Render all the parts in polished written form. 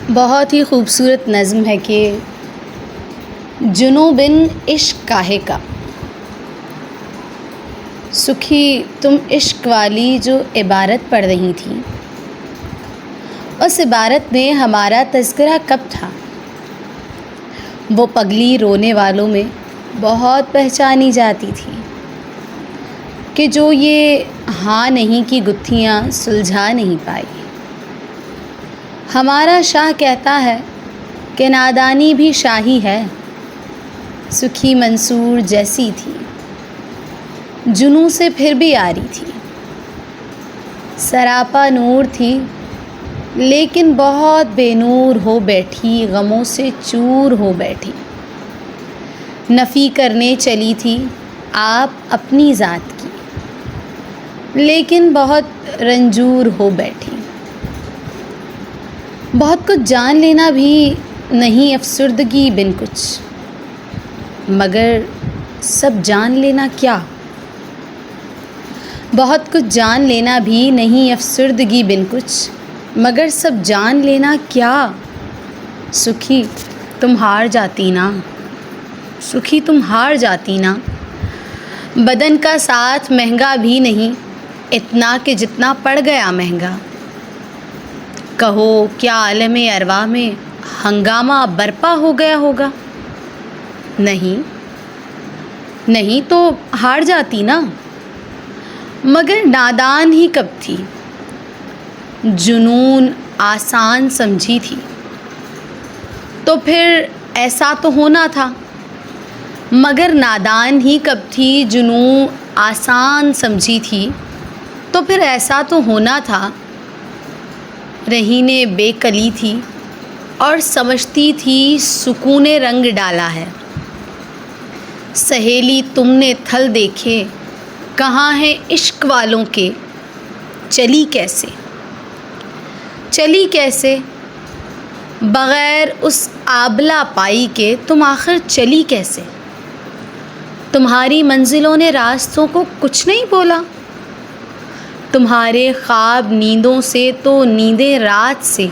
بہت ہی خوبصورت نظم ہے کہ جنوبن عشق کاہے کا۔ سکھی تم عشق والی جو عبارت پڑھ رہی تھی، اس عبارت میں ہمارا تذکرہ کب تھا؟ وہ پگلی رونے والوں میں بہت پہچانی جاتی تھی کہ جو یہ ہاں نہیں کی گتھیاں سلجھا نہیں پائی۔ ہمارا شاہ کہتا ہے کہ نادانی بھی شاہی ہے، سکھی منصور جیسی تھی، جنوں سے پھر بھی آری تھی، سراپا نور تھی لیکن بہت بے نور ہو بیٹھی، غموں سے چور ہو بیٹھی، نفی کرنے چلی تھی آپ اپنی ذات کی، لیکن بہت رنجور ہو بیٹھی۔ بہت کچھ جان لینا بھی نہیں افسردگی بن کچھ، مگر سب جان لینا کیا؟ بہت کچھ جان لینا بھی نہیں افسردگی بن کچھ، مگر سب جان لینا کیا؟ سکھی تم ہار جاتی نا، سکھی تم ہار جاتی نا، بدن کا ساتھ مہنگا بھی نہیں اتنا کہ جتنا پڑ گیا مہنگا۔ کہو کیا عالم ارواح میں ہنگامہ برپا ہو گیا ہوگا؟ نہیں تو ہار جاتی نا، مگر نادان ہی کب تھی، جنون آسان سمجھی تھی تو پھر ایسا تو ہونا تھا، مگر نادان ہی کب تھی، جنون آسان سمجھی تھی تو پھر ایسا تو ہونا تھا۔ رہینے بے کلی تھی اور سمجھتی تھی سکون رنگ ڈالا ہے، سہیلی تم نے تھل دیکھے کہاں ہیں عشق والوں کے، چلی کیسے بغیر اس آبلہ پائی کے، تم آخر چلی کیسے؟ تمہاری منزلوں نے راستوں کو کچھ نہیں بولا، تمہارے خواب نیندوں سے تو نیندیں رات سے،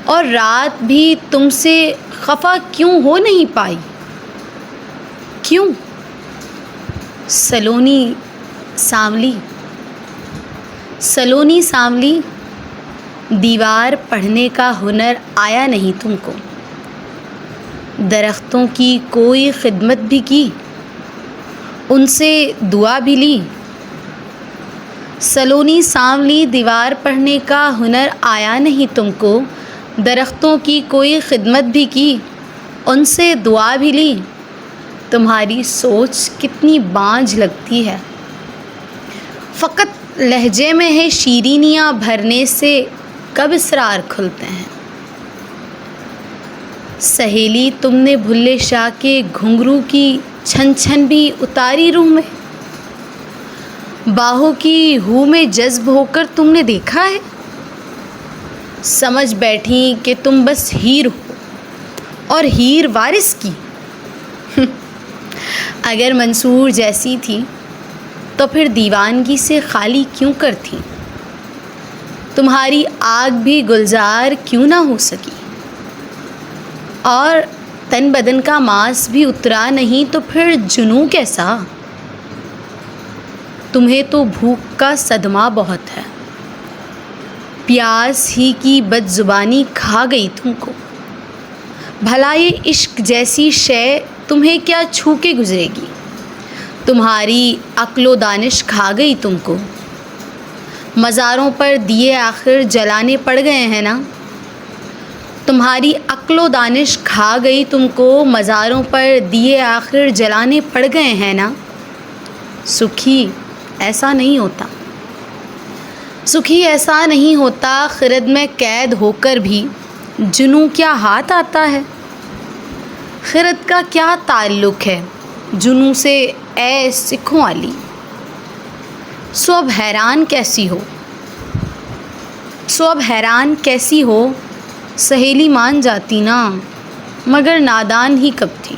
اور رات بھی تم سے خفا کیوں ہو نہیں پائی؟ کیوں؟ سلونی سانولی، دیوار پڑھنے کا ہنر آیا نہیں تم کو، درختوں کی کوئی خدمت بھی کی، ان سے دعا بھی لی۔ سلونی سانولی، دیوار پڑھنے کا ہنر آیا نہیں تم کو، درختوں کی کوئی خدمت بھی کی، ان سے دعا بھی لی۔ تمہاری سوچ کتنی بانجھ لگتی ہے، فقط لہجے میں ہے شیرینیاں بھرنے سے کب اسرار کھلتے ہیں؟ سہیلی تم نے بھلے شاہ کے گھنگرو کی چھن چھن بھی اتاری روح میں، باہوں کی ہو میں جذب ہو کر تم نے دیکھا ہے، سمجھ بیٹھی کہ تم بس ہیر ہو اور ہیر وارث کی۔ اگر منصور جیسی تھی تو پھر دیوانگی سے خالی کیوں کر تھی؟ تمہاری آگ بھی گلزار کیوں نہ ہو سکی؟ اور تن بدن کا ماس بھی اترا نہیں تو پھر جنوں کیسا؟ تمہیں تو بھوک کا صدمہ بہت ہے، پیاس ہی کی بد زبانی کھا گئی تم کو، بھلا یہ عشق جیسی شے تمہیں کیا چھو کے گزرے گی؟ تمہاری عقل و دانش کھا گئی تم کو، مزاروں پر دیے آخر جلانے پڑ گئے ہیں نا، تمہاری عقل و دانش کھا گئی تم کو، مزاروں پر دیے آخر جلانے پڑ گئے ہیں نا۔ سکھی ایسا نہیں ہوتا، سکھی ایسا نہیں ہوتا، خرد میں قید ہو کر بھی جنوں کیا ہاتھ آتا ہے؟ خرد کا کیا تعلق ہے جنوں سے اے سکھوں والی؟ سو اب حیران کیسی ہو، سہیلی مان جاتی نا، مگر نادان ہی کب تھی،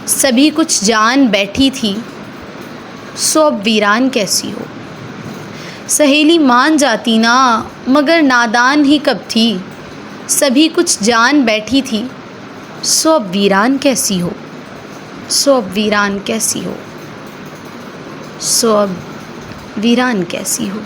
سبھی کچھ جان بیٹھی تھی، سو اب ویران کیسی ہو؟ سہیلی مان جاتی نا، مگر نادان ہی کب تھی، سبھی کچھ جان بیٹھی تھی، سو اب ویران کیسی ہو، سو اب ویران کیسی ہو، سو اب ویران کیسی ہو۔